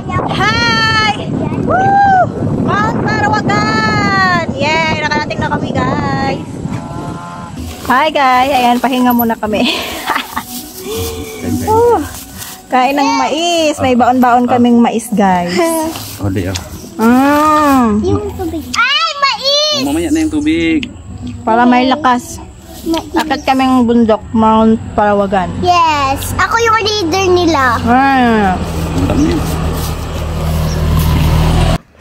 Hi! Woo! Mount Parawagan! Yay! Nakarating na kami, guys. Hi, guys. Ayan, pahinga muna kami. Kain ng mais. May baon-baon kaming mais, guys. Oh, di ah. Yung tubig. Ay, mais! Mamaya na yung tubig. Para may lakas. Akit kaming bundok, Mount Parawagan. Yes. Ako yung leader nila. Ang dami yun.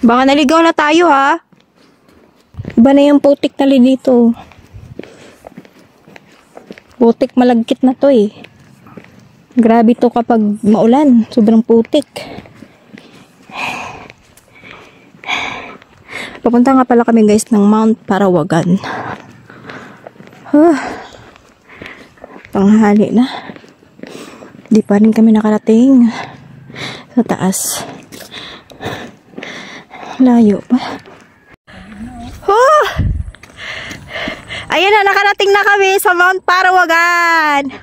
Baka naligaw na tayo, ha? Iba na yung putik na dito. Putik malagkit na to, eh. Grabe to kapag maulan. Sobrang putik. Papunta nga pala kami, guys, ng Mount Parawagan. Panghali na. Di pa rin kami nakarating sa taas. Layo pa. Ayan na, nakarating na kami sa Mount Parawagan.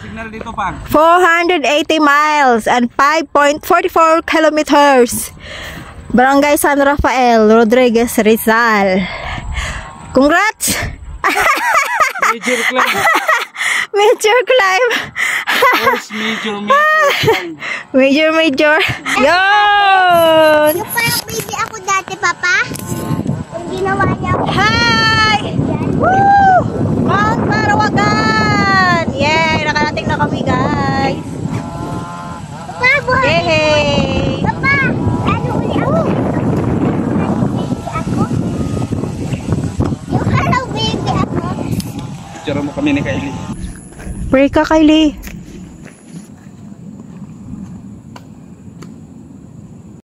Signal dito, Pag. 480 miles and 5.44 kilometers. Barangay San Rafael, Rodriguez, Rizal. Congrats! Major climb. Major climb. First major climb. Major. Yun! Yung parang baby ako dati, Papa. Yung ginawa niya ako. Hi! Woo! Mount Parawagan! Yay! Nakarating na kami, guys. Papa, buhay. Yay! Papa, ano uli ako? Baby ako? Yung hello baby ako? Picture mo kami ni Kylie. Pray ka, Kylie.